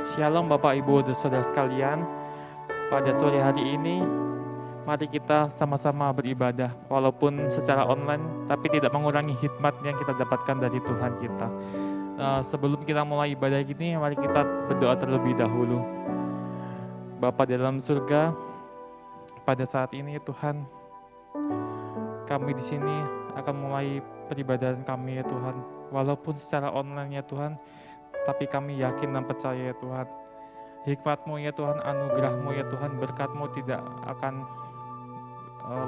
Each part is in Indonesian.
Shalom Bapak Ibu dan Saudara sekalian. Pada sore hari ini, mari kita sama-sama beribadah walaupun secara online, tapi tidak mengurangi hikmat yang kita dapatkan dari Tuhan kita. Sebelum kita mulai ibadah ini, mari kita berdoa terlebih dahulu. Bapa di dalam surga, pada saat ini Tuhan, kami di sini akan mulai peribadahan kami ya Tuhan. Walaupun secara online ya Tuhan, tapi kami yakin dan percaya ya Tuhan, hikmat-Mu ya Tuhan, anugerah-Mu ya Tuhan, berkat-Mu tidak akan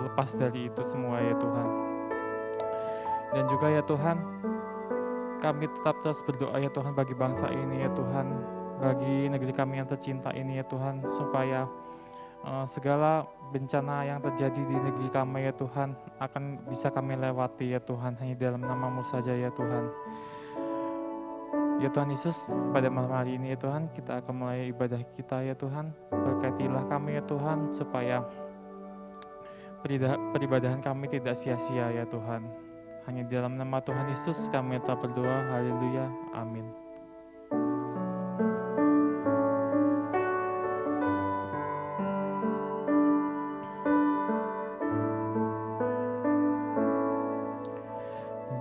lepas dari itu semua ya Tuhan. Dan juga ya Tuhan, kami tetap terus berdoa ya Tuhan bagi bangsa ini ya Tuhan, bagi negeri kami yang tercinta ini ya Tuhan, supaya segala bencana yang terjadi di negeri kami ya Tuhan akan bisa kami lewati ya Tuhan, hanya dalam nama-Mu saja ya Tuhan. Ya Tuhan Yesus, pada malam hari ini ya Tuhan, kita akan mulai ibadah kita ya Tuhan. Berkatilah kami ya Tuhan, supaya peribadahan kami tidak sia-sia ya Tuhan. Hanya di dalam nama Tuhan Yesus kami telah berdoa, haleluya, amin.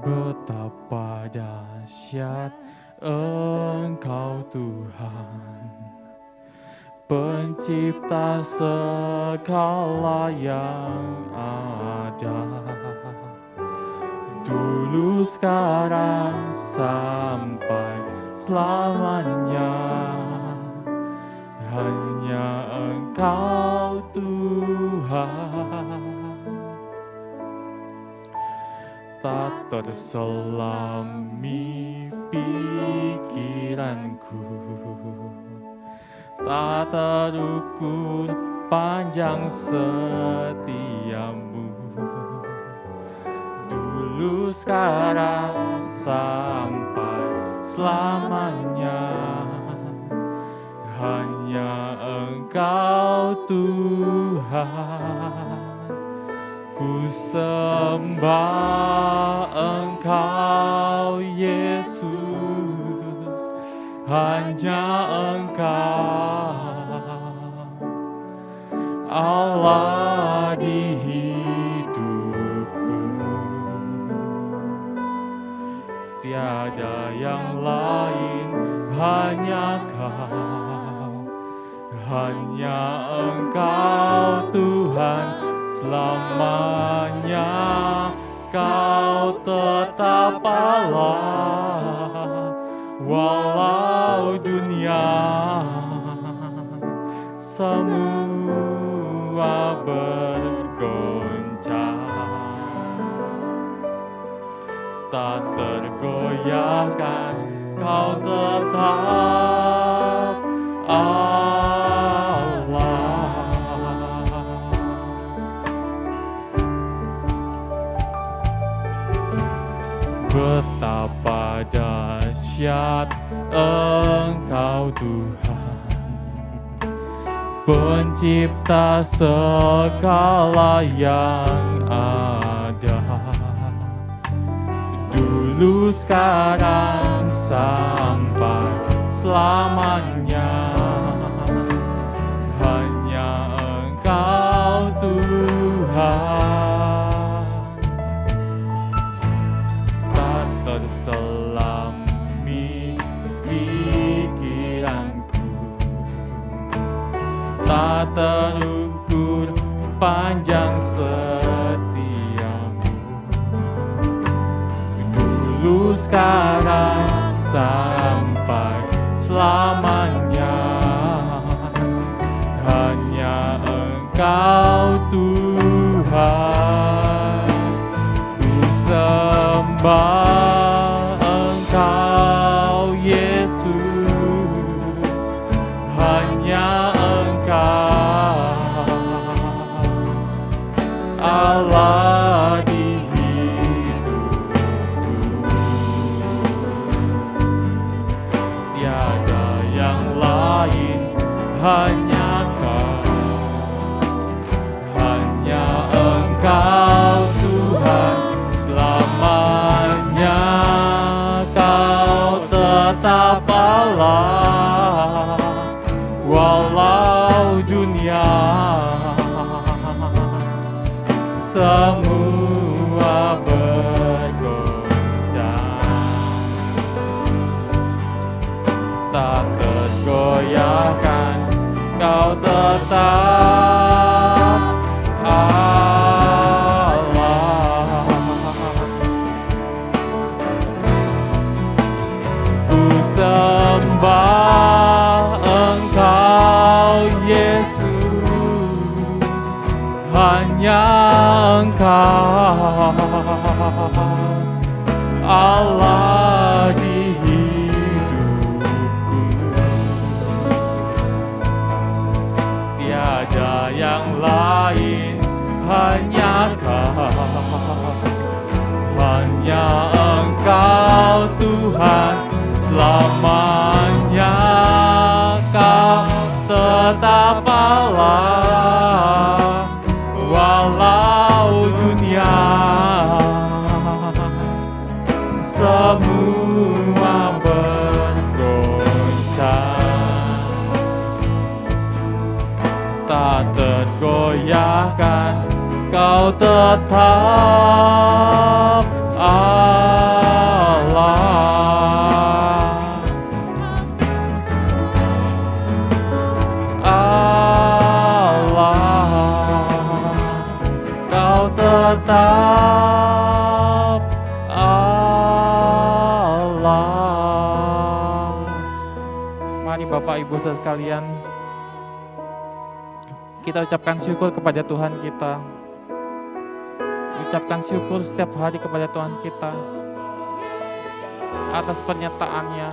Betapa dahsyat Engkau Tuhan, pencipta segala yang ada, dulu sekarang sampai selamanya. Hanya Engkau Tuhan, tak terselami pikiranku, tak terukur panjang setiamu, dulu sekarang sampai selamanya. Hanya Engkau Tuhan, ku sembah Engkau Yesus, hanya Engkau Allah di hidupku, tiada yang lain, hanya Kau, hanya Engkau Tuhan. Selamanya Kau tetap Allah, walau dunia semua bergoncang, tak tergoyahkan Kau tetap Allah. Betapa dahsyat Engkau Tuhan, pencipta segala yang ada, dulu sekarang sampai selamanya. Hanya Engkau Tuhan, tak terselami pikiranku, tak terukur panjang setiamu, dulu sekarang sampai selamanya. Hanya Engkau Tuhan, ku sembah Engkau Yesus, hanya Engkau Allah di hidupku, tiada yang lain, hanya Kau, hanya Engkau Tuhan. Selamanya Kau tetap Allah, dunia, semua bergoncang, tak tergoyahkan, Kau tetap Allah. Ku sembah Engkau Yesus, hanya Engkau Allah di hidupku, tiada yang lain, hanya Kau, hanya Engkau Tuhan selamanya. Kau tetap Allah, walau dunia semua bergoncang, tak tergoyahkan, Kau tetap Allah. Tetap Allah. Mari Bapak Ibu saudara sekalian, kita ucapkan syukur kepada Tuhan kita. Ucapkan syukur setiap hari kepada Tuhan kita atas pernyataannya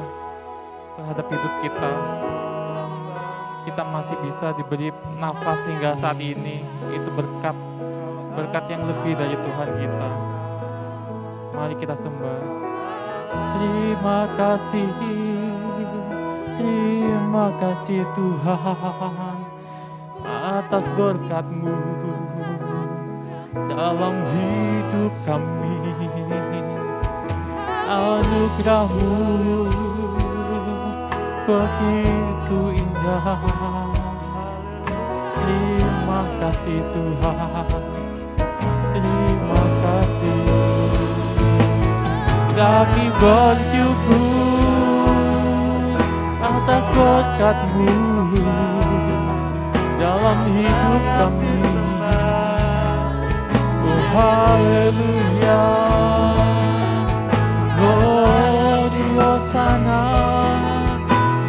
terhadap hidup kita. Kita masih bisa diberi nafas hingga saat ini, itu berkat yang lebih dari Tuhan kita. Mari kita sembah. Terima kasih Tuhan atas berkat-Mu dalam hidup kami. Anugerah-Mu begitu indah. Terima kasih Tuhan, terima kasih. Kami bersyukur atas berkat-Mu dalam hidup kami. Oh haleluya, oh di Hosana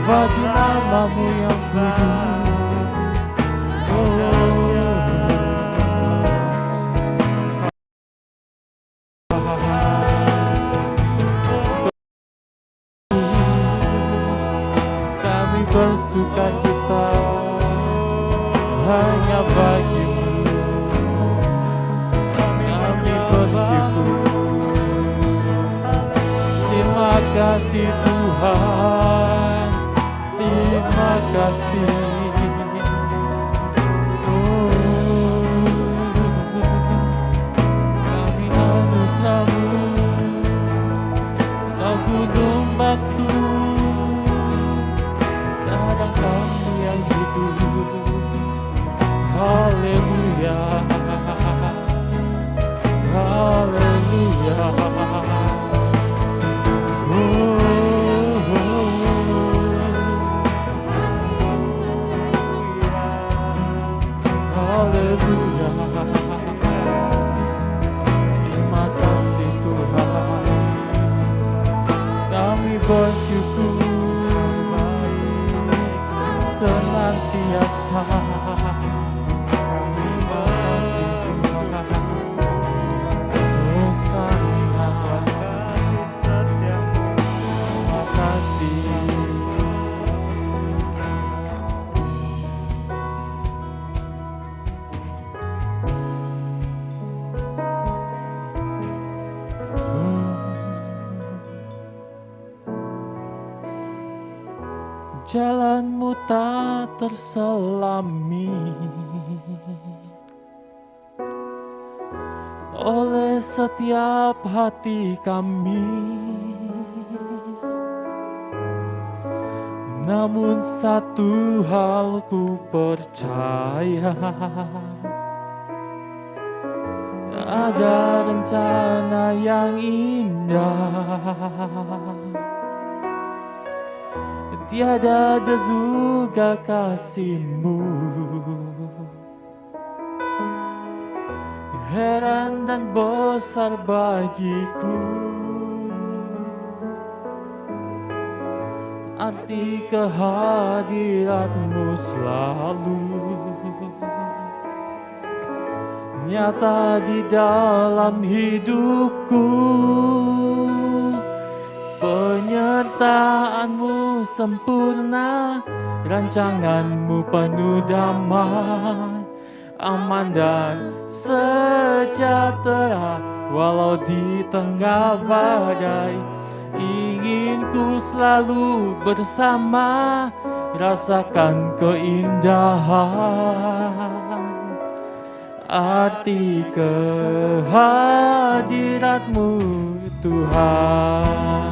bagi nama-Mu yang kudus. Kami bersuka cita hanya bagi-Mu. Kami bersyukur. Terima kasih Tuhan, terima kasih. Gunung batu, kadang kami yang hidup. Haleluya, haleluya. Haleluya. Terima kasih Tuhan. Kami bersyukur senantiasa. Terima kasih Tuhan. Hosana. Terima kasih. Jalan-Mu tak terselami oleh setiap hati kami. Namun satu hal ku percaya, ada rencana yang indah. Tiada terduga kasih-Mu, heran dan besar bagiku. Arti kehadirat-Mu selalu nyata di dalam hidupku. Penyertaan-Mu sempurna, rancangan-Mu penuh damai, aman dan sejahtera walau di tengah badai. Ingin ku selalu bersama, rasakan keindahan arti kehadirat-Mu Tuhan.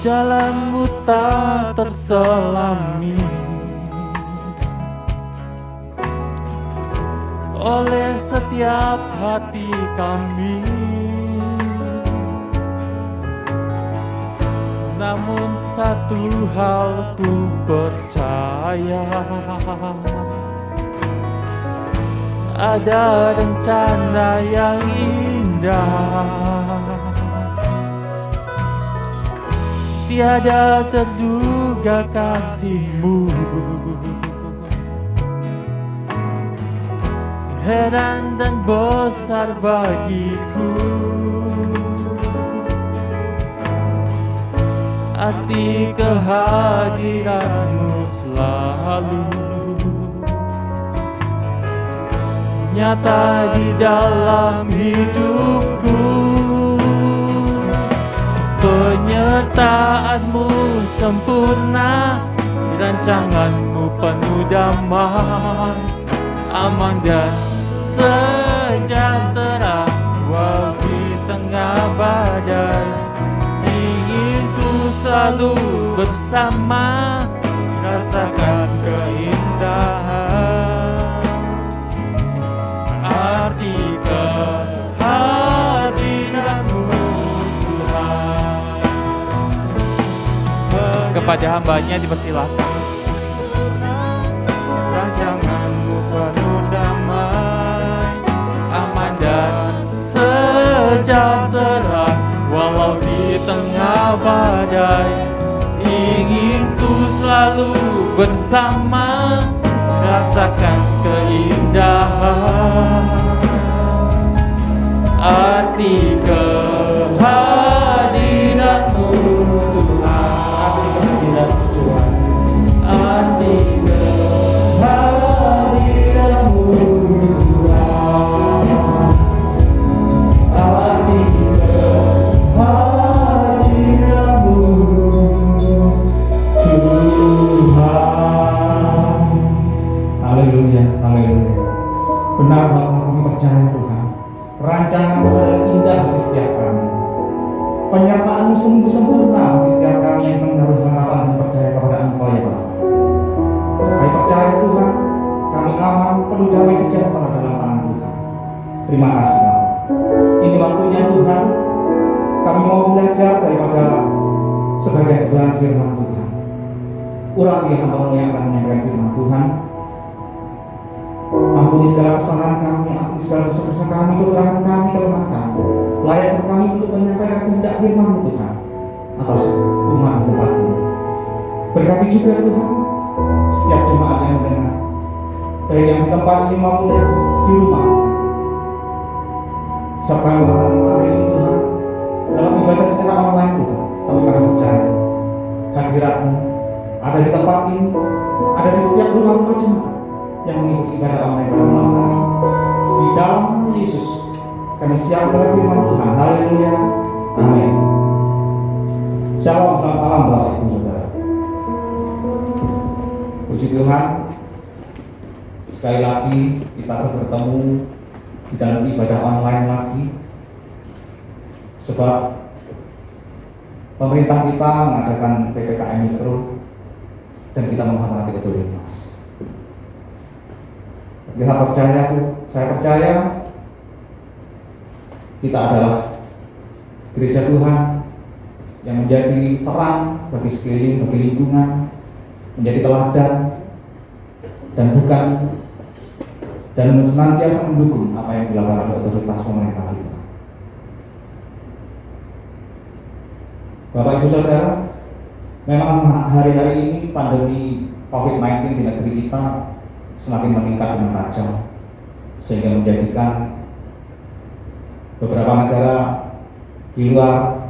Jalan-Mu tak terselami oleh setiap hati kami, namun satu hal ku percaya, ada rencana yang indah. Tiada terduga kasih-Mu, heran dan besar bagiku. Arti kehadirat-Mu selalu nyata di dalam hidupku. Penyertaan-Mu sempurna, rancangan-Mu penuh damai, aman dan sejahtera walau di tengah badai. Ingin ku selalu bersama, rasakan keindahan arti kehadirat-Mu Tuhan. Kepada hamba-Nya dipersilahkan. Rancangan-Mu penuh damai, aman dan sejahtera walau di tengah badai. Ingin ku selalu bersama, rasakan keindahan arti kehadirat-Mu Tuhan. Arti kehadirat-Mu Tuhan. Arti kehadirat-Mu Tuhan. Haleluya, haleluya. Benar Bapa, kami percaya Tuhan, rancangan-Mu adalah indah bagi setiap kami. Penyertaan-Mu sungguh sempurna bagi setiap kami yang menaruh harapan dan percaya kepada Engkau ya Bapa. Kami percaya Tuhan, kami aman, penuh damai sejahtera dalam tangan Tuhan. Terima kasih Bapa. Ini waktunya Tuhan, kami mau belajar daripada sebagian kebenaran firman Tuhan. Urapi hamba-Mu yang akan menyampaikan firman Tuhan. Ampuni segala kesalahan kami, ampuni segala dosa-dosa kami, kekurangan kami, kelemahan kami. Layakkan kami untuk menyampaikan kehendak firman-Mu Tuhan atas umat di tempat ini. Berkati juga Tuhan setiap jemaat yang mendengar, baik yang di tempat ini maupun di rumah. Sertai hari ini Tuhan dalam ibadah secara online Tuhan. Tapi kami percaya hadirat-Mu ada di tempat ini, ada di setiap rumah-rumah jemaat yang mengikuti ibadah online pada malam hari. Di dalam nama Yesus kami siap dengan firman Tuhan. Haleluya, amin. Shalom, selamat malam Bapak Ibu Saudara. Puji Tuhan, sekali lagi kita bertemu di dalam ibadah online lagi. Sebab pemerintah kita mengadakan PPKM Mikro dan kita menghormati otoritas. Saya percaya kita adalah gereja Tuhan yang menjadi terang bagi sekeliling, bagi lingkungan, menjadi teladan dan senantiasa mendukung apa yang dilakukan oleh otoritas pemerintah kita. Bapak Ibu Saudara, memang hari-hari ini pandemi COVID-19 di negeri kita semakin meningkat dengan tajam, sehingga menjadikan beberapa negara di luar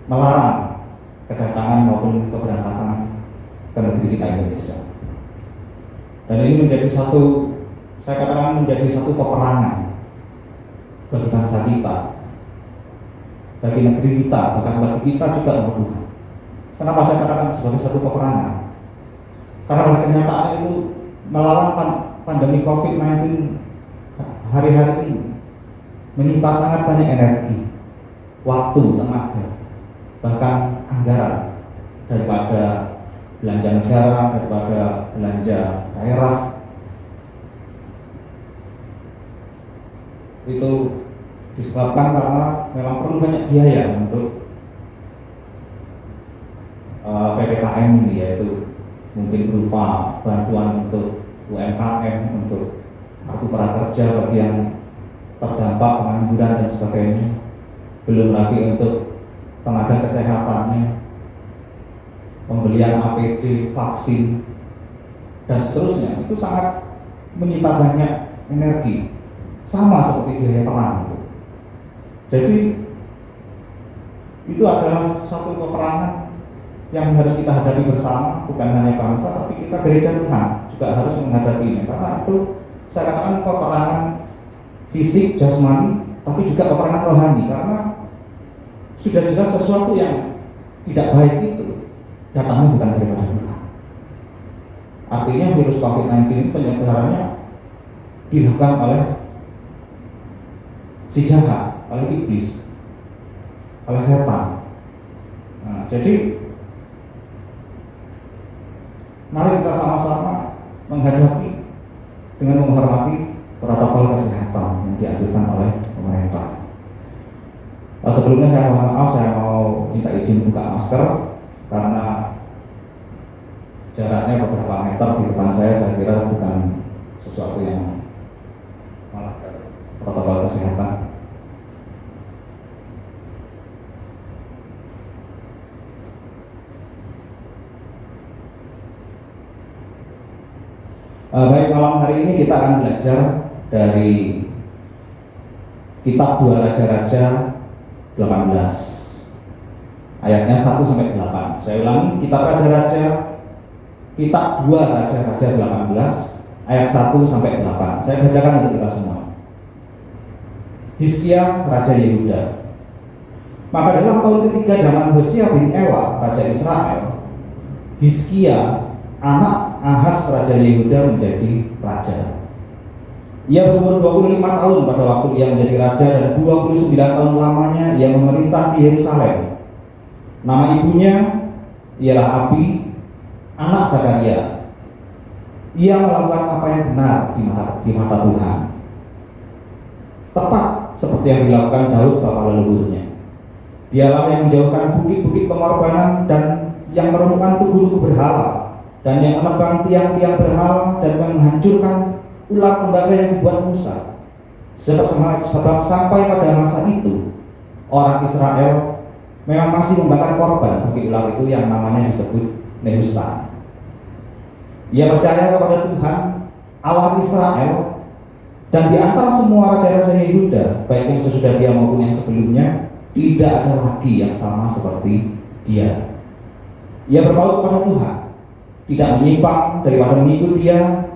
melarang kedatangan maupun keberangkatan ke negeri kita Indonesia. Dan ini menjadi saya katakan menjadi satu peperangan bagi bangsa kita, bagi negeri kita, bahkan bagi kita juga untuk Tuhan. Kenapa saya katakan sebagai satu peperangan? Karena pada kenyataan itu melawan pandemi COVID-19 hari-hari ini menyita sangat banyak energi, waktu, tenaga, bahkan anggaran daripada belanja negara, daripada belanja daerah. Itu disebabkan karena memang perlu banyak biaya untuk PPKM ini, yaitu mungkin berupa bantuan untuk UMKM, untuk kartu prakerja bagi yang terdampak pengangguran dan sebagainya, belum lagi untuk tenaga kesehatannya, pembelian APD, vaksin, dan seterusnya. Itu sangat menyita banyak energi, sama seperti biaya perang itu. Jadi itu adalah satu peperangan yang harus kita hadapi bersama, bukan hanya bangsa, tapi kita gereja Tuhan juga harus menghadapinya. Karena itu saya katakan peperangan fisik, jasmani, tapi juga peperangan rohani, karena sudah jelas sesuatu yang tidak baik itu datangnya bukan daripada Tuhan. Artinya virus COVID-19 ini penyebarannya dilakukan oleh si jahat, oleh iblis, oleh setan. Nah, jadi mari kita sama-sama menghadapi dengan menghormati protokol kesehatan yang dianjurkan oleh pemerintah. Sebelumnya saya mohon maaf, saya mau minta izin buka masker karena jaraknya beberapa meter di depan saya kira bukan sesuatu yang melanggar protokol kesehatan. Baik, malam hari ini kita akan belajar dari kitab 2 Raja-Raja 18 ayatnya 1 sampai 8. Saya ulangi, kitab Raja-Raja, kitab 2 Raja-Raja 18 ayat 1 sampai 8. Saya bacakan untuk kita semua. Hizkia, Raja Yehuda. Maka dalam tahun ketiga zaman Hosea bin Ela, Raja Israel, Hizkia, anak Ahaz Raja Yehuda menjadi raja. Ia berumur 25 tahun pada waktu ia menjadi raja, dan 29 tahun lamanya ia memerintah di Yerusalem. Nama ibunya ialah Abi, anak Zakaria. Ia melakukan apa yang benar di mata Tuhan, tepat seperti yang dilakukan Daud bapa leluhurnya. Dialah yang menjauhkan bukit-bukit pengorbanan dan yang meremukkan tugu-tugu berhala, dan yang menebang tiang-tiang berhala dan menghancurkan ular tembaga yang dibuat Musa. Sebab sampai pada masa itu orang Israel memang masih membakar korban bagi ular itu yang namanya disebut Nehustan. Ia percaya kepada Tuhan Allah Israel, dan di antara semua raja-raja Yehuda, baik yang sesudah dia maupun yang sebelumnya, tidak ada lagi yang sama seperti dia. Ia berpaut kepada Tuhan, tidak menyimpang daripada mengikut dia,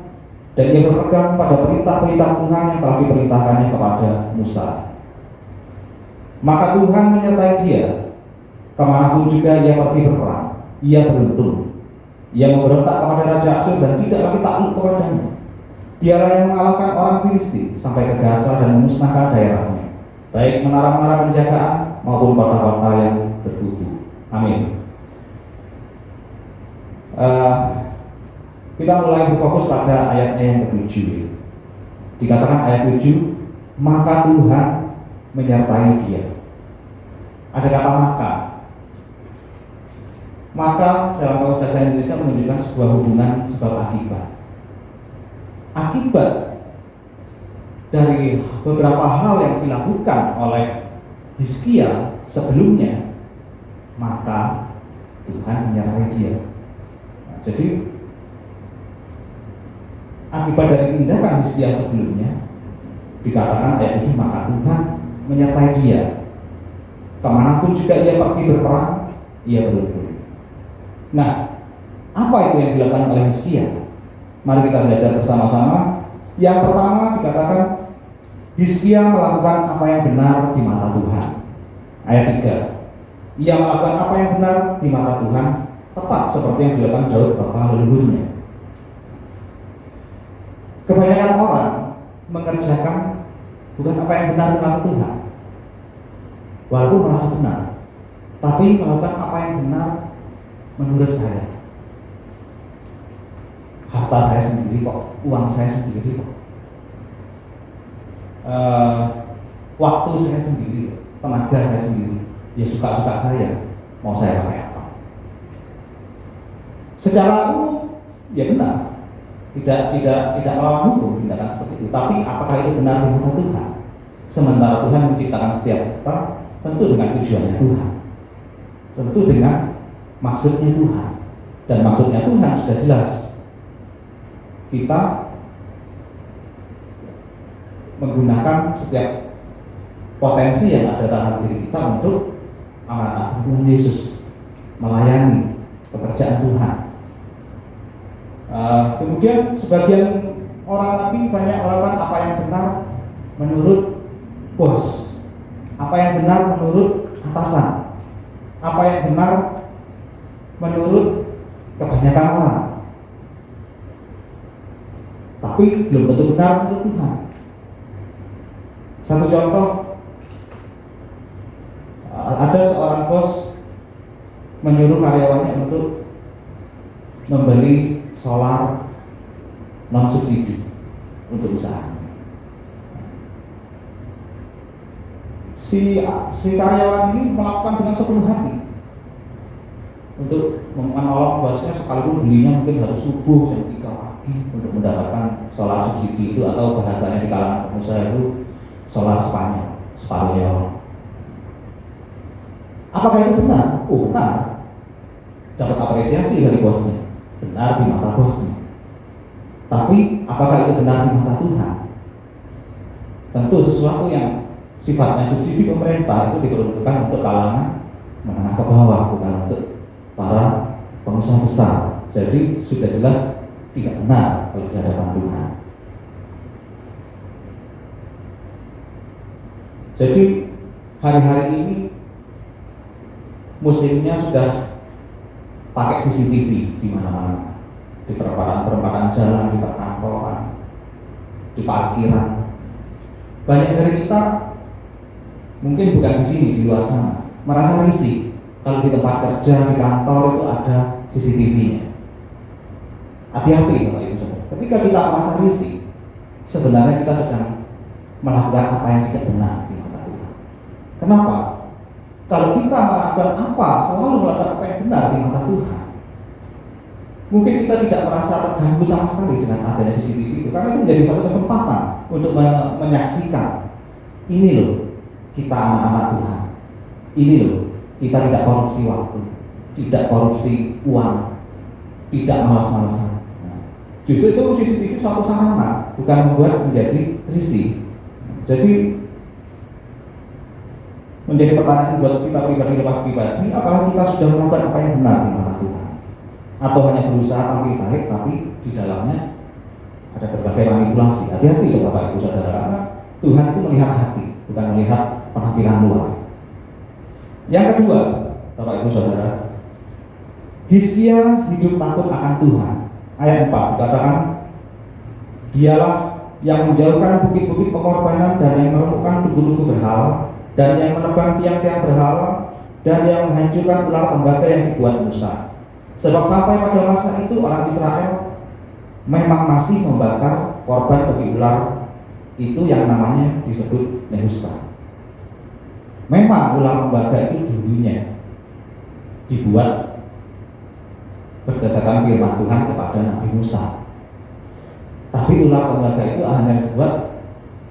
dan ia berpegang pada perintah-perintah Tuhan yang telah diperintahkannya kepada Musa. Maka Tuhan menyertai dia kemanapun juga ia pergi berperang. Ia beruntung. Ia memberontak kepada Raja Asyur dan tidak lagi takluk kepadanya. Dialah yang mengalahkan orang Filistin sampai ke Gaza dan memusnahkan daerahnya. baik menara-menara penjagaan maupun kota-kota yang berkubu. Amin. Kita mulai berfokus pada ayatnya yang ke-7. Dikatakan ayat 7, maka Tuhan menyertai dia. Ada kata maka. Maka dalam kamus bahasa Indonesia menunjukkan sebuah hubungan sebab akibat. Akibat dari beberapa hal yang dilakukan oleh Hizkia sebelumnya, maka Tuhan menyertai dia. Nah, jadi akibat dari tindakan Hizkia sebelumnya, dikatakan ayat 7, maka Tuhan menyertai dia. Kemanapun juga ia pergi berperang, ia beruntung. Nah, apa itu yang dilakukan oleh Hizkia? Mari kita belajar bersama-sama. Yang pertama dikatakan Hizkia melakukan apa yang benar di mata Tuhan. Ayat 3, ia melakukan apa yang benar di mata Tuhan, tepat seperti yang dilakukan Daud bapa leluhurnya. Kebanyakan orang mengerjakan bukan apa yang benar di mata Tuhan, walaupun merasa benar, tapi melakukan apa yang benar menurut saya. Harta saya sendiri kok, uang saya sendiri kok, waktu saya sendiri, tenaga saya sendiri, ya suka-suka saya, mau saya pakai apa. Secara umum ya benar, tidak melawan hukum tindakan seperti itu. Tapi apakah itu benar di mata Tuhan? Sementara Tuhan menciptakan setiap kita tentu dengan tujuannya Tuhan, tentu dengan maksudnya Tuhan. Dan maksudnya Tuhan sudah jelas. Kita menggunakan setiap potensi yang ada dalam diri kita untuk amanat Tuhan Yesus, melayani pekerjaan Tuhan. Kemudian sebagian orang lagi banyak melakukan apa yang benar menurut bos, apa yang benar menurut atasan, apa yang benar menurut kebanyakan orang, tapi belum tentu benar menurut Tuhan. Satu contoh, ada seorang bos menyuruh karyawannya untuk membeli solar non subsidi untuk usaha. Si karyawan ini melakukan dengan sepenuh hati untuk menolong bosnya, sekalipun belinya mungkin harus subuh jam 3 pagi untuk mendapatkan solar subsidi itu, atau bahasanya di kalangan pengusaha itu solar Spanyol, separuhnya orang. Apakah itu benar? Oh benar, dapat apresiasi dari bosnya, benar di mata bosnya. Tapi apakah itu benar di mata Tuhan? Tentu sesuatu yang sifatnya subsidi pemerintah itu diperuntukkan untuk kalangan menengah ke bawah, bukan untuk para pengusaha besar. Jadi sudah jelas tidak benar kalau di hadapan Tuhan. Jadi hari-hari ini musimnya sudah pakai CCTV di mana-mana, di perempatan jalan, di perkantoran, di parkiran. Banyak dari kita mungkin bukan di sini, di luar sana, merasa risih kalau di tempat kerja, di kantor itu ada CCTV-nya. Hati-hati Bapak Ibu Saudara. Ketika kita merasa risih, sebenarnya kita sedang melakukan apa yang tidak benar di mata Tuhan. Kenapa? Kalau kita melakukan apa, selalu melakukan apa yang benar di mata Tuhan, mungkin kita tidak merasa terganggu sama sekali dengan adanya CCTV itu, karena itu menjadi satu kesempatan untuk menyaksikan, ini loh kita anak-anak Tuhan, ini loh kita tidak korupsi waktu, tidak korupsi uang, tidak malas-malasan. Nah, justru itu CCTV suatu sarana, bukan membuat menjadi risih. Jadi menjadi pertanyaan buat kita pribadi lepas pribadi, apakah kita sudah melakukan apa yang benar di mata Tuhan, atau hanya berusaha tampil baik tapi di dalamnya ada berbagai manipulasi. Hati-hati Bapak Ibu Saudara, karena Tuhan itu melihat hati, bukan melihat penampilan luar. Yang kedua, Bapak Ibu Saudara, Hizkia hidup takut akan Tuhan. Ayat 4 dikatakan, dialah yang menjauhkan bukit-bukit pengorbanan dan yang meremukkan tugu-tugu berhala dan yang menebang tiang-tiang berhala dan yang menghancurkan ular tembaga yang dibuat Musa. Sebab sampai pada masa itu orang Israel memang masih membakar korban bagi ular itu yang namanya disebut Nehushtan. Memang ular tembaga itu dulunya dibuat berdasarkan firman Tuhan kepada Nabi Musa. Tapi ular tembaga itu hanya dibuat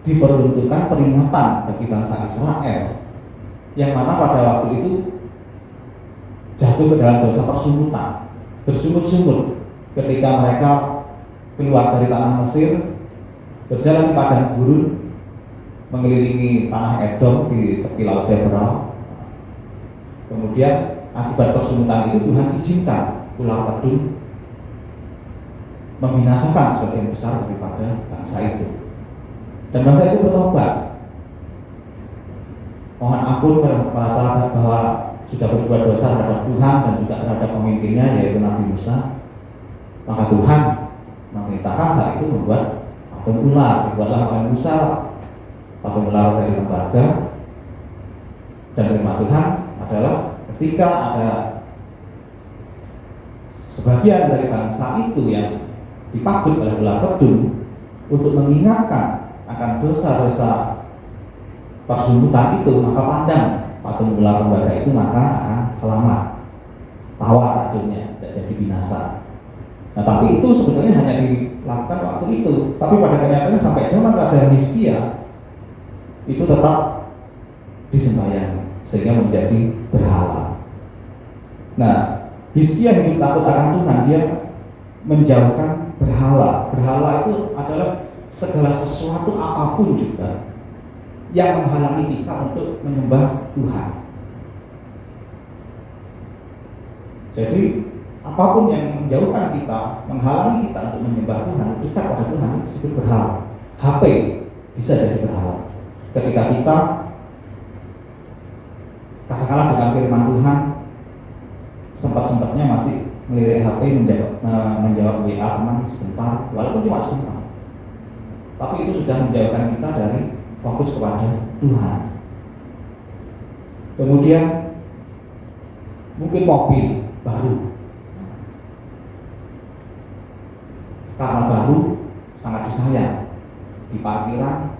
diperuntukkan peringatan bagi bangsa Israel yang mana pada waktu itu jatuh ke dalam dosa persumutan, bersungut-sungut ketika mereka keluar dari tanah Mesir, berjalan di padang gurun, mengelilingi tanah Edom di tepi laut Deborah. Kemudian akibat persumutan itu Tuhan izinkan ular tedung membinasakan sebagian besar daripada bangsa itu, dan bangsa itu bertobat, mohon ampun para sahabat bahwa sudah berbuat dosa terhadap Tuhan dan juga terhadap pemimpinnya yaitu Nabi Musa. Maka Tuhan memerintahkan saat itu membuat patung ular. Dibuatlah oleh Musa patung ular dari tembaga, dan firman Tuhan adalah ketika ada sebagian dari bangsa itu yang dipagut oleh ular tedung untuk mengingatkan akan dosa-dosa persumutan itu, maka pandang patung ular tembaga itu maka akan selamat, tawa racunnya, tidak jadi binasa. Nah, tapi itu sebenarnya hanya dilakukan waktu itu, tapi pada kenyataannya sampai zaman Raja Hizkia itu tetap disembayangi sehingga menjadi berhala. Nah, Hizkia hidup takut akan Tuhan, dia menjauhkan berhala. Berhala itu adalah segala sesuatu apapun juga yang menghalangi kita untuk menyembah Tuhan. Jadi apapun yang menjauhkan kita, menghalangi kita untuk menyembah Tuhan, dekat pada Tuhan, itu disebut berhala. HP bisa jadi berhala. Ketika kita katakanlah dengan firman Tuhan sempat-sempatnya masih melirik HP menjawab WA teman sebentar, walaupun cuma sebentar, tapi itu sudah menjauhkan kita dari fokus kepada Tuhan. Kemudian mungkin mobil baru, karena baru sangat disayang di parkiran.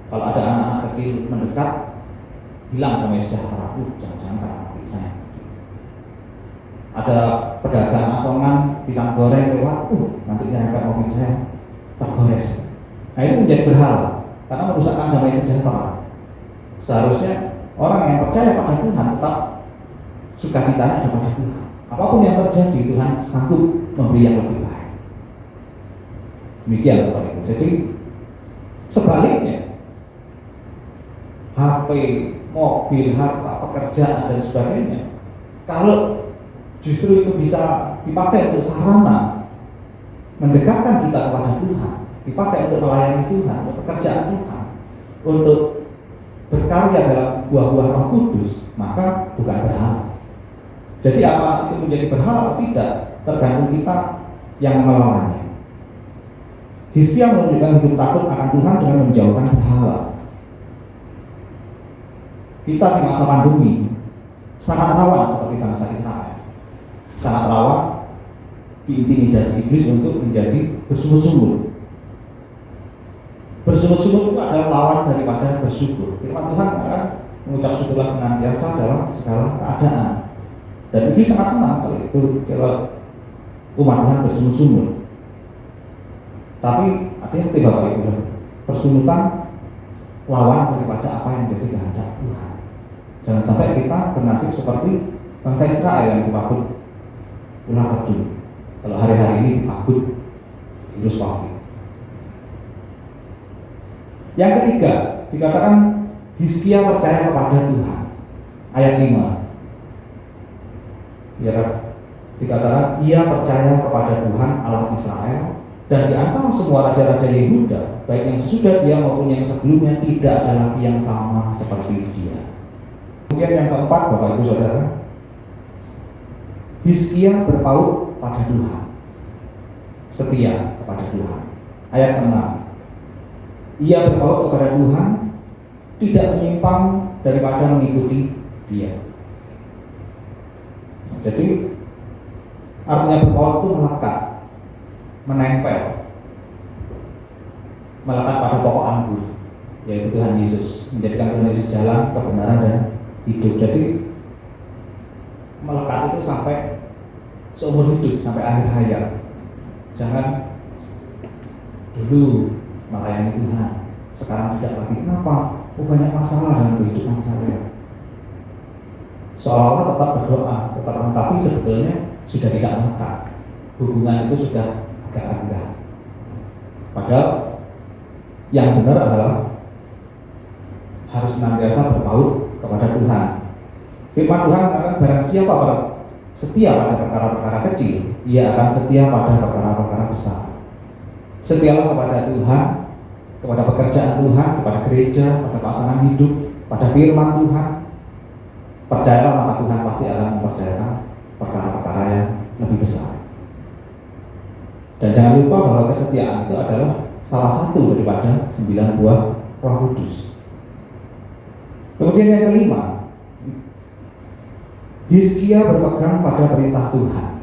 Kalau ada anak-anak kecil mendekat, hilang damai sejahtera. Jangan-jangan karena mati saya. Ada pedagang asongan pisang goreng lewat, nanti nyerempet mobil saya, tergores. Nah, itu menjadi berhala karena merusakkan damai sejahtera. Seharusnya orang yang percaya pada Tuhan tetap sukacitanya ada pada Tuhan. Apapun yang terjadi, Tuhan sanggup memberi yang lebih baik. Demikian Bapak Ibu. Jadi sebaliknya, HP, mobil, harta, pekerjaan dan sebagainya, kalau justru itu bisa dipakai untuk sarana mendekatkan kita kepada Tuhan, dipakai untuk melayani Tuhan, untuk pekerjaan Tuhan, untuk berkarya dalam buah-buah Roh Kudus, maka bukan berhala. Jadi apa itu menjadi berhala atau tidak, tergantung kita yang mengelolanya. Hizkia menunjukkan hidup takut akan Tuhan dengan menjauhkan berhala. Kita di masa pandemi sangat rawan seperti bangsa Israel, sangat rawan diintimidasi iblis untuk menjadi bersungut-sungut. Bersungut-sungut itu adalah lawan daripada bersyukur. Firman Tuhan kan mengucap syukurlah senantiasa dalam segala keadaan. Dan iblis sangat senang kalau umat Tuhan bersungut-sungut. Tapi hati-hati Bapak Ibu, persungutan lawan daripada apa yang menjadi kehendak Tuhan. Jangan sampai kita bernasib seperti bangsa Israel yang dipagut ular tedung. Kalau hari-hari ini dipagut virus COVID. Yang ketiga, dikatakan Hizkia percaya kepada Tuhan. Ayat 5. Ya kan? Dikatakan ia percaya kepada Tuhan Allah Israel, dan di antara semua raja-raja Yehuda, baik yang sesudah dia maupun yang sebelumnya, tidak ada lagi yang sama seperti dia. Kemudian yang keempat, Bapak Ibu Saudara, Hizkia berpaut pada Tuhan, setia kepada Tuhan. Ayat 6. ia berpaut kepada Tuhan, tidak menyimpang daripada mengikuti Dia. Jadi artinya berpaut itu melekat, menempel, melekat pada pokok anggur, yaitu Tuhan Yesus, menjadikan Tuhan Yesus jalan, kebenaran, dan hidup. Jadi melekat itu sampai seumur hidup, sampai akhir hayat. Jangan dulu melayani Tuhan, sekarang tidak lagi. Kenapa? Banyak masalah dalam kehidupan saya. Seolah-olah tetap berdoa, tapi sebetulnya sudah tidak melekat. Hubungan itu sudah agak renggang. Padahal yang benar adalah harus senantiasa berpaut kepada Tuhan. Firman Tuhan akan barang siapa setia pada perkara-perkara kecil, ia akan setia pada perkara-perkara besar. Setialah kepada Tuhan, kepada pekerjaan Tuhan, kepada gereja, pada pasangan hidup, pada firman Tuhan. Percayalah, maka Tuhan pasti akan mempercayakan perkara-perkara yang lebih besar. Dan jangan lupa bahwa kesetiaan itu adalah salah satu daripada 9 buah Roh Kudus. Kemudian yang kelima, Hizkia berpegang pada perintah Tuhan.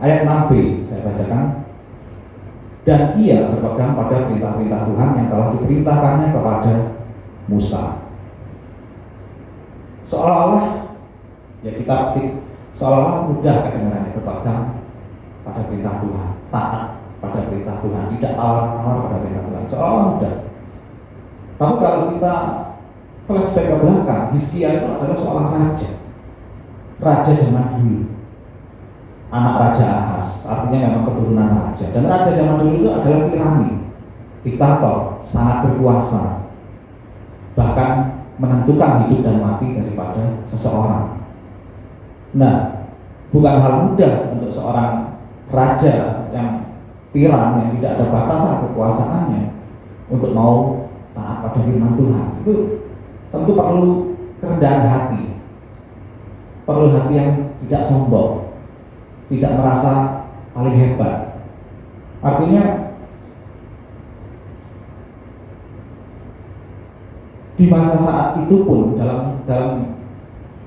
Ayat 6b saya bacakan. Dan ia berpegang pada perintah-perintah Tuhan yang telah diperintahkannya kepada Musa. Seolah-olah seolah-olah mudah kedengarannya berpegang pada perintah Tuhan, taat pada perintah Tuhan, tidak tawar-tawar pada perintah Tuhan. Seolah-olah mudah. Tapi kalau kita flashback ke belakang, Hizkia itu adalah seorang raja zaman dulu, anak Raja Ahaz, artinya memang keturunan raja. Dan raja zaman dulu itu adalah tirani, diktator, sangat berkuasa, bahkan menentukan hidup dan mati daripada seseorang. Nah, bukan hal mudah untuk seorang raja yang tiran, yang tidak ada batasan kekuasaannya, untuk mau taat pada firman Tuhan. Itu tentu perlu kerendahan hati, perlu hati yang tidak sombong, tidak merasa paling hebat. Artinya di masa saat itu pun dalam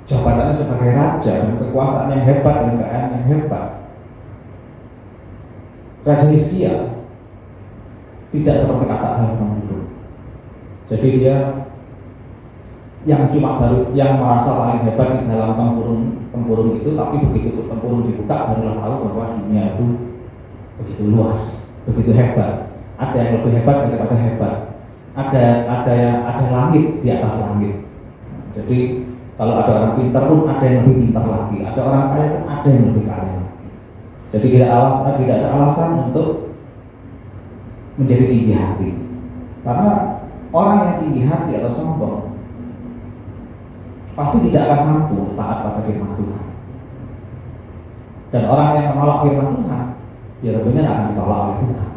jabatannya sebagai raja dan kekuasaan yang hebat dan kekayaan yang hebat, Raja Hizkia tidak seperti kata dalam temurun. Jadi dia yang merasa paling hebat di dalam tempurung itu, tapi begitu tempurung dibuka barulah tahu bahwa dunia itu begitu luas, begitu hebat. Ada yang lebih hebat daripada hebat. Ada langit di atas langit. Jadi kalau ada orang pintar pun ada yang lebih pintar lagi, ada orang kaya pun ada yang lebih kaya lagi. Jadi tidak ada alasan untuk menjadi tinggi hati. Karena orang yang tinggi hati atau sombong pasti tidak akan mampu taat pada firman Tuhan. Dan orang yang menolak firman Tuhan, ya tentunya akan ditolak oleh Tuhan.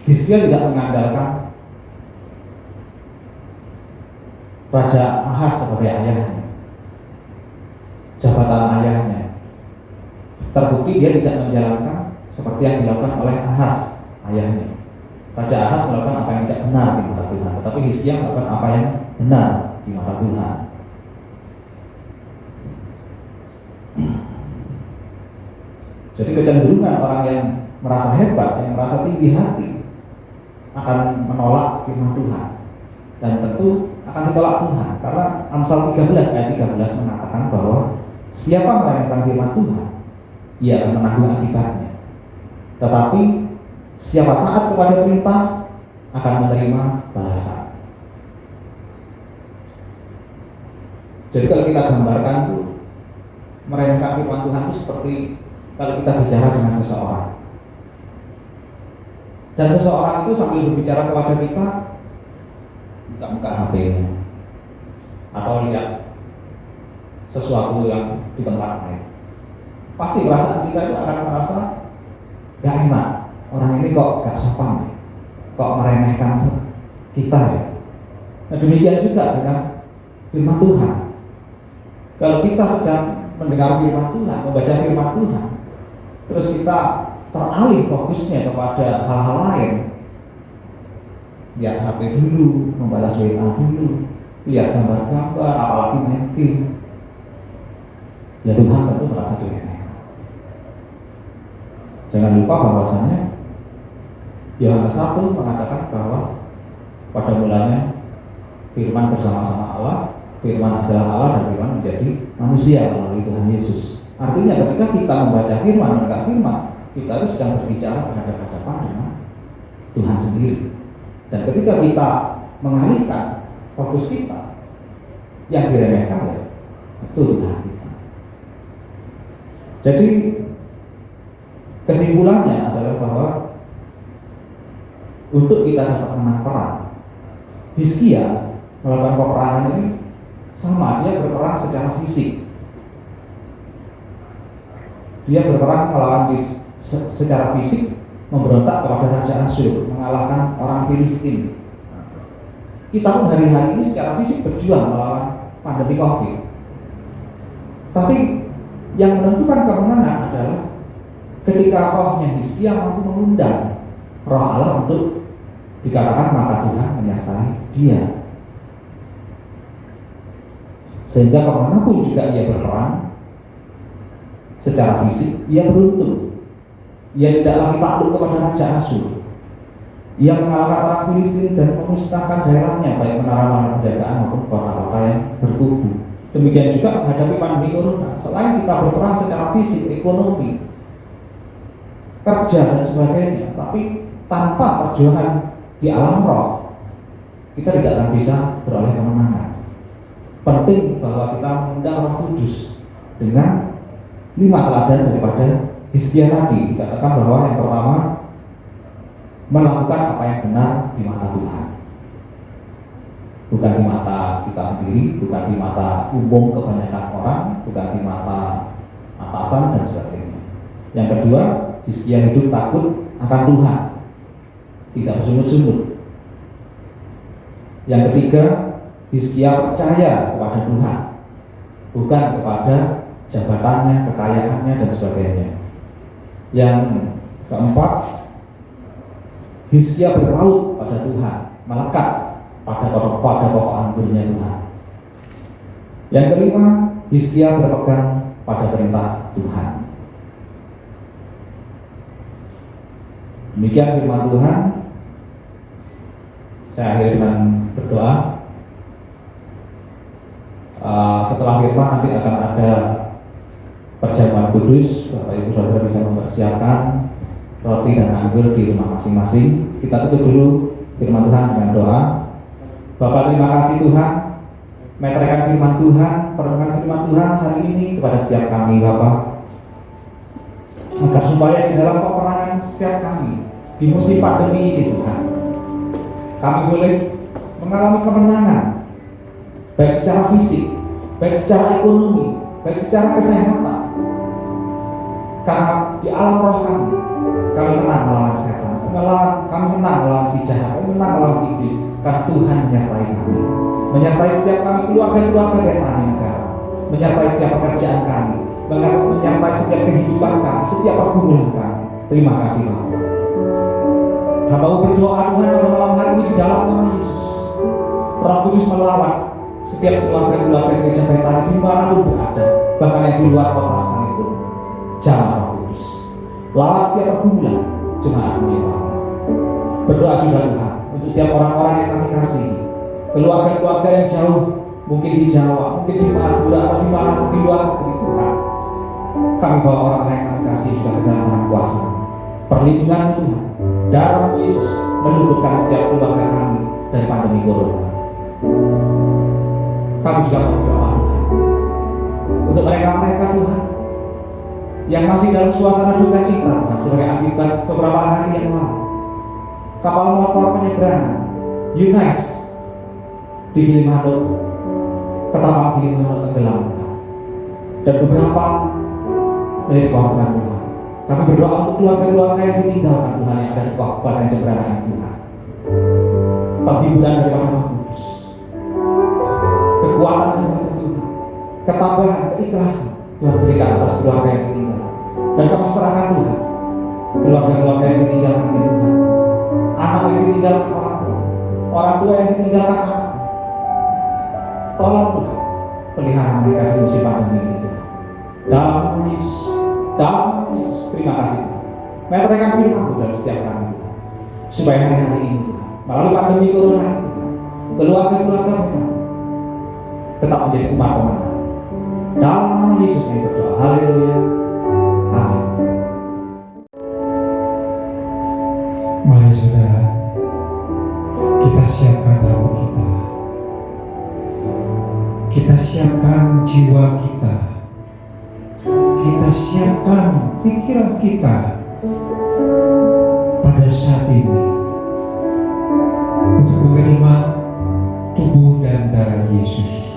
Hizkia tidak mengandalkan Raja Ahaz sebagai ayahnya, jabatan ayahnya. Terbukti dia tidak menjalankan seperti yang dilakukan oleh Ahaz, ayahnya. Raja Ahaz melakukan apa yang tidak benar di mata Tuhan, tetapi Hizkia melakukan apa yang benar di mata Tuhan. Jadi kecenderungan orang yang merasa hebat, yang merasa tinggi hati, akan menolak firman Tuhan, dan tentu akan ditolak Tuhan. Karena Amsal 13 ayat 13 mengatakan bahwa siapa meremehkan firman Tuhan, ia akan menanggung akibatnya. Tetapi siapa taat kepada perintah akan menerima balasan. Jadi kalau kita gambarkan meremehkan firman Tuhan itu seperti kalau kita bicara dengan seseorang, dan seseorang itu sambil berbicara kepada kita buka HP-nya atau lihat sesuatu yang di tempat lain, pasti perasaan kita itu akan merasa gak enak. Orang ini kok gak sopan, kok meremehkan kita ya. Nah, demikian juga dengan firman Tuhan. Kalau kita sedang mendengar firman Tuhan, membaca firman Tuhan, terus kita teralih fokusnya kepada hal-hal lain. Lihat HP dulu, membalas WA dulu, lihat gambar-gambar, apalagi main game. Ya Tuhan tentu merasa diremehkan. Jangan lupa bahwasannya Yohanes 1 mengatakan bahwa pada mulanya firman bersama-sama Allah, firman adalah Allah dan firman menjadi manusia melalui Tuhan Yesus. Artinya ketika kita membaca firman, mendengar firman, kita itu sedang berbicara berhadapan dengan Tuhan sendiri. Dan ketika kita mengalihkan fokus kita, yang diremehkan ya betul Tuhan kita. Jadi kesimpulannya adalah bahwa untuk kita dapat menang perang, Hizkia melakukan peperangan ini sama, dia berperang secara fisik. Dia berperang melawan secara fisik, memberontak kepada Raja Asyur, mengalahkan orang Filistin. Kita pun hari-hari ini secara fisik berjuang melawan pandemi COVID. Tapi yang menentukan kemenangan adalah ketika rohnya Hizkia mampu mengundang roh Allah untuk dikatakan maka Tuhan menyertai dia. Sehingga kemanapun juga ia berperang secara fisik, ia beruntung. Ia tidak lagi takluk kepada Raja Asyur. Ia mengalahkan orang Filistin dan memusnahkan daerahnya, baik menara-menara penjagaan maupun kota-kota yang berkubu. Demikian juga menghadapi pandemi corona. Selain kita berperang secara fisik, ekonomi, kerja dan sebagainya, tapi tanpa perjuangan di alam roh, kita tidak akan bisa beroleh kemenangan. Penting bahwa kita mengundang Roh Kudus dengan 5 teladan daripada Hizkia tadi. Dikatakan bahwa yang pertama, melakukan apa yang benar di mata Tuhan, bukan di mata kita sendiri, bukan di mata umum kebanyakan orang, bukan di mata atasan dan sebagainya. Yang kedua, Hizkia hidup takut akan Tuhan, tidak bersungut-sungut. Yang ketiga, Hizkia percaya kepada Tuhan, bukan kepada jabatannya, kekayaannya dan sebagainya. Yang keempat, Hizkia berpaut pada Tuhan, melekat pada pokok anggurnya Tuhan. Yang kelima, Hizkia berpegang pada perintah Tuhan. Demikian firman Tuhan. Saya akhiri dengan berdoa. Setelah firman nanti akan ada perjamuan kudus. Bapak Ibu Saudara bisa mempersiapkan roti dan anggur di rumah masing-masing. Kita tutup dulu firman Tuhan dengan doa. Bapak, terima kasih Tuhan, meteraikan firman Tuhan, perenungan firman Tuhan hari ini kepada setiap kami Bapak, agar supaya di dalam peperangan setiap kami di musim pandemi ini Tuhan, kami boleh mengalami kemenangan, baik secara fisik, baik secara ekonomi, baik secara kesehatan. Karena di alam roh kami menang melawan setan, kami menang melawan si jahat, kami menang melawan iblis, karena Tuhan menyertai kami, menyertai setiap kami keluarga-keluarga Betani Negara, menyertai setiap pekerjaan kami, menyertai setiap kehidupan kami, setiap pergumulan kami. Terima kasih Bapak. Hamba-Mu berdoa Tuhan pada malam hari ini di dalam nama Yesus, Roh Kudus melawan setiap keluarga-keluarga gereja Betani dimanapun berada, bahkan yang di luar kota sekalipun. Jamah Roh Kudus, lawan setiap pergumulan jemaat-Mu ya Bapak. Berdoa juga Tuhan untuk setiap orang-orang yang kami kasihi, keluarga-keluarga yang jauh, mungkin di Jawa, mungkin di Madura, atau di mana pun di luar negeri Tuhan. Kami bawa orang-orang yang kami kasih juga ke dalam tangan kuasa perlindungan-Mu Tuhan. Darah Yesus meluluhkan setiap keluarga kami dari pandemi corona. Kami juga berdoa Tuhan untuk mereka-mereka Tuhan yang masih dalam suasana duka cita Tuhan, sebagai akibat beberapa hari yang lalu kapal motor penyeberangan Yunais di Gilimanuk, Ketapang Gilimanuk tenggelam Tuhan, dan beberapa menjadi korban Tuhan. Kami berdoa untuk keluarga-keluarga yang ditinggalkan Tuhan, yang ada di Kabupaten Jemberana ini Tuhan. Penghiburan daripada Roh Kudus, kekuatan daripada Tuhan, ketabahan, keikhlasan Tuhan berikan atas keluarga yang ditinggal. Dan kami serahkan Tuhan keluarga-keluarga yang ditinggalkan oleh Tuhan, anak yang ditinggalkan orang tua yang ditinggalkan anak. Tolong Tuhan, pelihara mereka di musim pandemi ini Tuhan. Dalam nama Yesus, dalam nama Yesus, terima kasih Tuhan. Meteraikan firman-Mu dalam setiap kami Tuhan, supaya hari-hari ini Tuhan, melalui pandemi corona ini Tuhan, keluarga-keluarga mereka tetap menjadi umat pemenang. Dalam nama Yesus kami berdoa. Haleluya. Amin. Mari saudara, kita siapkan hati kita. Kita siapkan jiwa kita. Kita siapkan pikiran kita pada saat ini untuk menerima tubuh dan darah Yesus.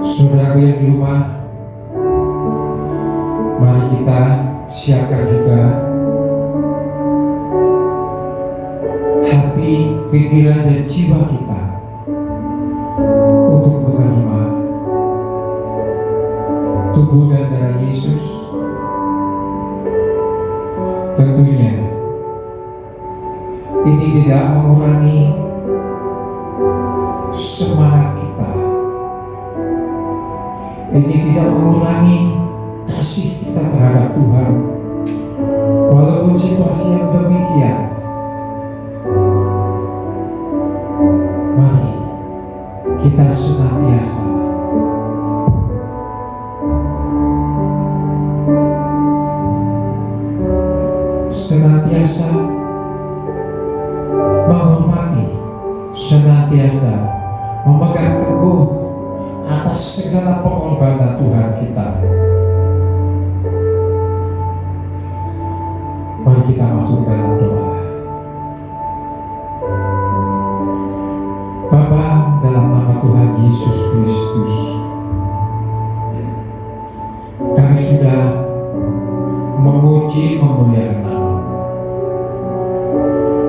Saudaraku yang di rumah, mari kita siapkan juga hati, pikiran, dan jiwa kita untuk menerima tubuh dan darah Yesus. Tentunya ini tidak mengurangi semangat kita, ini tidak mengurangi kasih kita terhadap Tuhan. Walaupun situasi yang demikian, mari kita senantiasa menghormati, senantiasa memegang teguh atas segala pengorbanan Tuhan kita. Mari kita masuk dalam doa. Bapa, dalam nama Tuhan Yesus Kristus, kami sudah memuji memuliakan nama,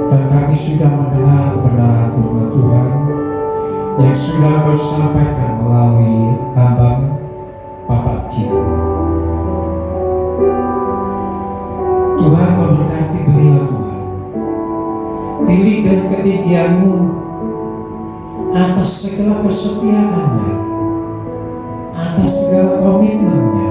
dan kami sudah mendengar kebenaran firman Tuhan yang sudah Kau sampaikan melalui hamba Bapak Jim. Tuhan, Kau berkati beliau Tuhan, tilik dan ketinggian-Mu atas segala kesetiaannya, atas segala komitmennya,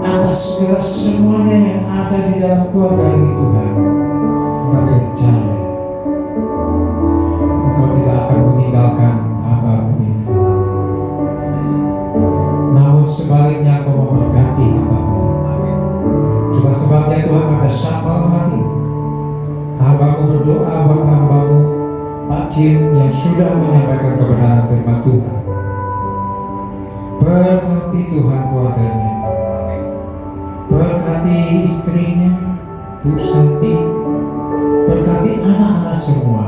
atas segala semuanya yang ada di dalam keluarga ini Tuhan. Kami percaya Engkau tidak akan meninggalkan hamba-Mu ini, namun sebaliknya Engkau memberkati hamba-Mu. Itulah sebabnya Tuhan, pada saat malam hari hamba-Mu berdoa buat hamba-Mu Pak Jim yang sudah menyampaikan kebenaran firman Tuhan. Berkati Tuhan keluarganya, berkati istrinya Bu Santi, berkati anak-anak semua,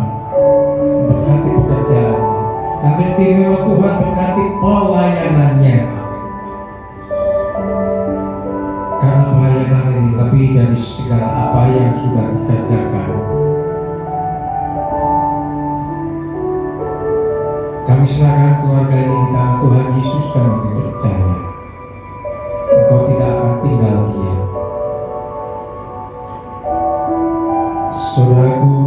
berkati pekerjaannya, dan istimewa Tuhan berkati pelayanannya, karena pelayanan ini lebih dari segala apa yang sudah dikerjakan. Kami serahkan keluarga ini di tangan Tuhan Yesus, dan kami percaya Engkau tidak akan tinggal diam. Saudaraku,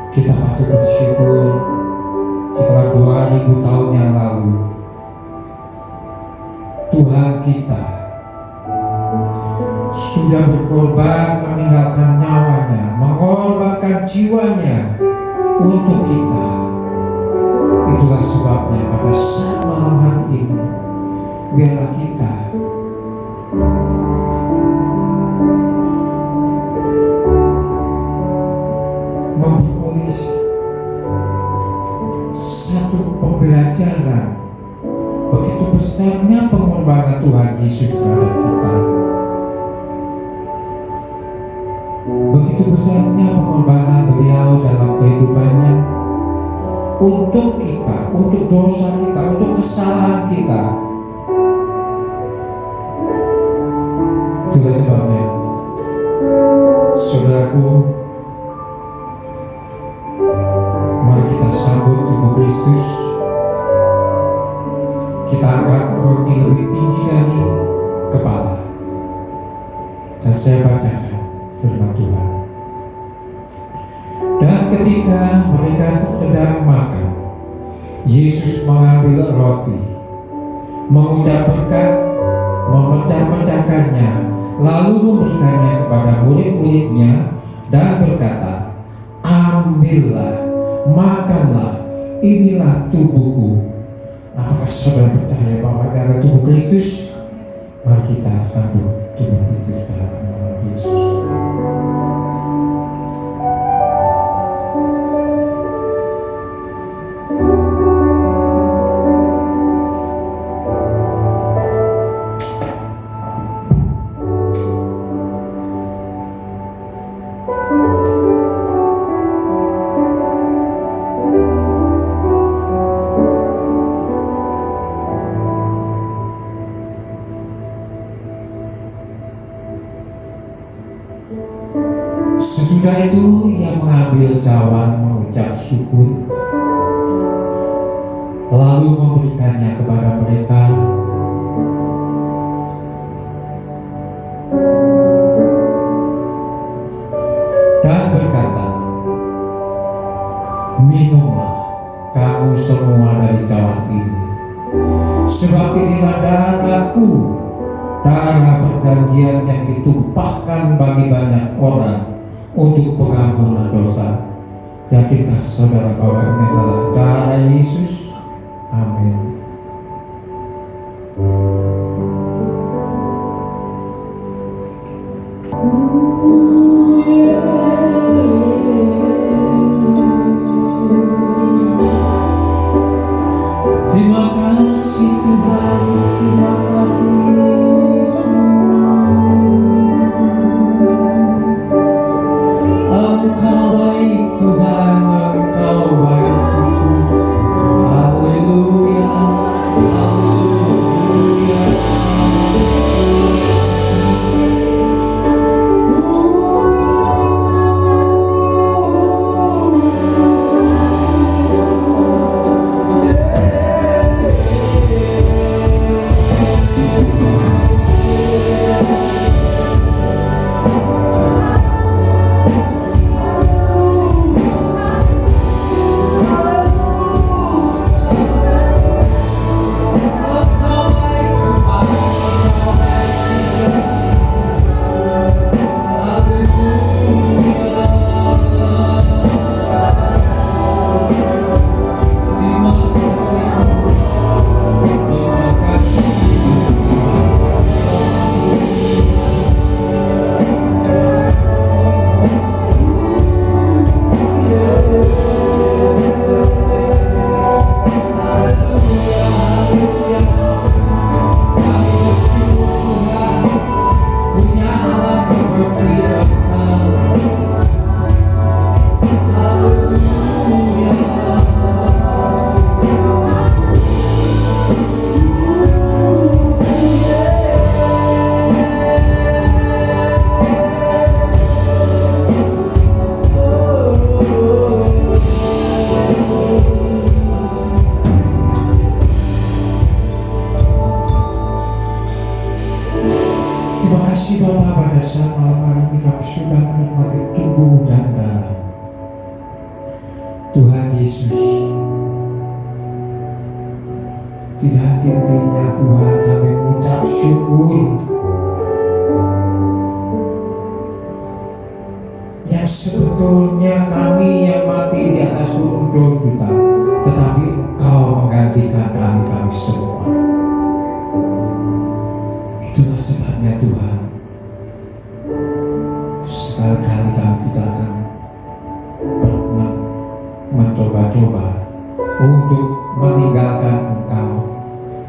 kita patut bersyukur setelah 2000 tahun yang lalu Tuhan kita sudah berkorban, meninggalkan nyawanya, mengorbankan jiwanya untuk kita. Itulah sebabnya pada saat malam hari ini, biarlah kita memperoleh satu pembelajaran begitu besarnya pengorbanan Tuhan Yesus terhadap kita. Begitu besarnya pengorbanan beliau dalam kehidupannya untuk kita, untuk dosa kita, untuk kesalahan kita. Itulah sebabnya, saudaraku, mari kita sambut tubuh Kristus saya bacakan firman Tuhan. Dan ketika mereka sedang makan, Yesus mengambil roti, mengucap berkat, memecah-mecahkannya, lalu memberikannya kepada murid-muridnya dan berkata, "Ambillah, makanlah, inilah tubuhku." Apakah saudara percaya bahwa darah tubuh Kristus? Mari kita sambut tubuh Kristus dalam nama Yesus. Sesudah itu ia mengambil cawan, mengucap syukur, lalu memberikannya kepada mereka. Dan berkata, "Minumlah kamu semua dari cawan ini, sebab inilah darahku, darah perjanjian yang ditumpahkan bagi banyak orang untuk pengampunan dosa." Yakinkah saudara bahwa ini adalah darah Yesus? Amin. Terima kasih Tuhan, terima kasih Yesus. Engkau baik Tuhan, Engkau baik Yesus. Haleluya, haleluya. Terima kasih Bapa, pada saat malam hari ini kami sudah menikmati tubuh dan darah Tuhan Yesus. Tidak henti-hentinya Tuhan kami mengucap syukur yang sebetulnya kami yang mati di atas gunung Golgota, tetapi Engkau menggantikan kami semua. Itulah sebabnya Tuhan, sekali-kali kami tidak akan pernah mencoba-coba untuk meninggalkan Engkau,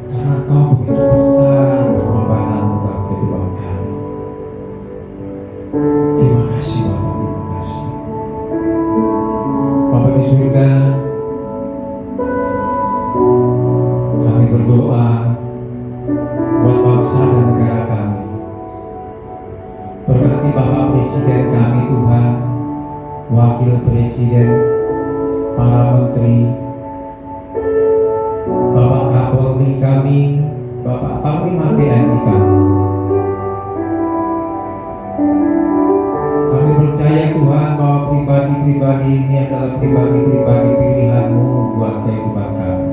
karena Engkau begitu besar pengorbananmu dalam kehidupan kami. Terima kasih Bapa, terima kasih Bapa di surga. Kami berdoa buat bangsa dan negara kami. Berkati Bapak Presiden kami Tuhan, Wakil Presiden, para Menteri, Bapak Kapolri kami, Bapak Panglima TNI kami. pribadi ini adalah pribadi-pribadi pilihan-Mu buat kehidupan kami.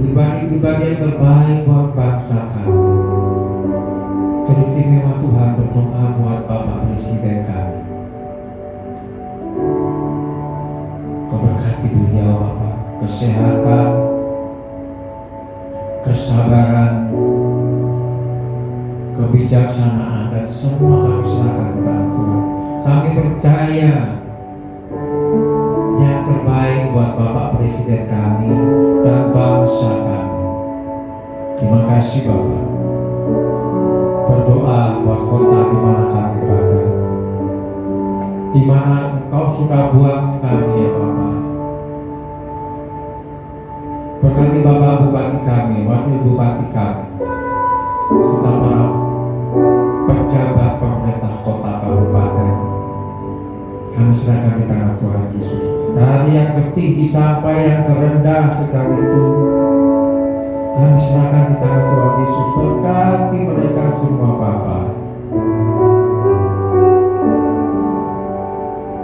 Pribadi-pribadi yang terbaik buat bangsa kami. Teristimewa Tuhan, berdoa buat Bapak Presiden kami. Kau berkati beliau Bapak, kesehatan, kesabaran, kebijaksanaan, dan semua kami serahkan kepada Tuhan. Kami percaya yang terbaik buat Bapak Presiden kami dan bangsa kami. Terima kasih Bapak. Berdoa buat kota di mana kami berada, di mana Engkau sudah buang kami ya Bapak. Berkati Bapak Bupati kami, Wakil Bupati kami, serta para pejabat pemerintah kota kabupaten. Kami serahkan di tangan Tuhan Yesus. Dari yang tertinggi sampai yang terendah sekalipun, kami serahkan di tangan Tuhan Yesus. Berkati mereka semua Bapa.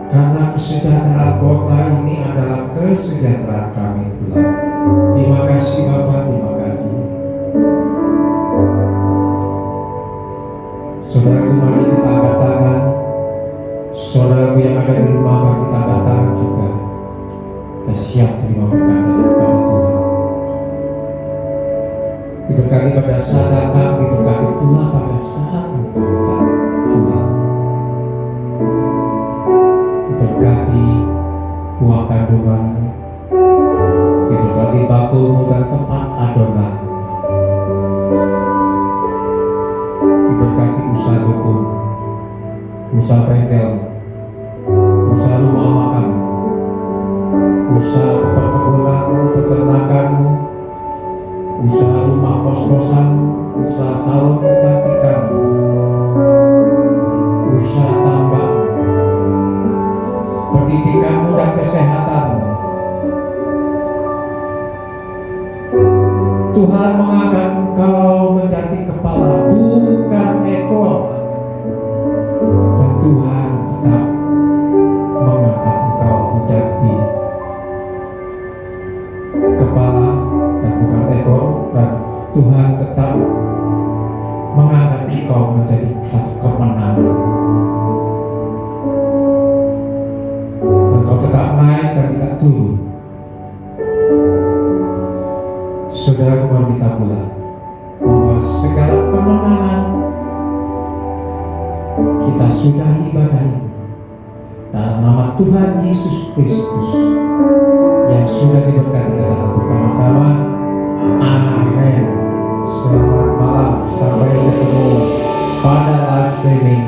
Karena kesejahteraan kota ini adalah kesejahteraan kami pula. Terima kasih Bapak, terima kasih. Saudaraku, mari kita angkat tangan. Saudaraku yang ada di rumah, mari kita angkat tangan juga. Kita siap terima berkat daripada Tuhan. Diberkati pada saat datang, diberkati pula pada saat Engkau datang Tuhan. Diberkati buah kandungan-Mu, diberkati bakulmu dan tempat adonan, diberkati usaha hukum, usaha bengkel, usaha rumah makan, usaha perkebunanmu, peternakanmu, usaha rumah kos-kosan, usaha salon kecantikan, usaha tambang, pendidikanmu dan kesehatanmu. Tuhan mengangkat engkau menjadi kepala, bukan ekor. Dan Tuhan tetap mengangkat engkau menjadi kepala dan bukan ekor. Dan Tuhan tetap mengangkat engkau menjadi satu kemenangan. Dan kau tetap naik dan tidak turun. Saudara, kembali kita pulang bahwa segala kemenangan kita sudahi ibadah ini dalam nama Tuhan Yesus Kristus yang sudah diberkati. Katakan bersama-sama, amin. Selamat malam, sampai ketemu pada live streaming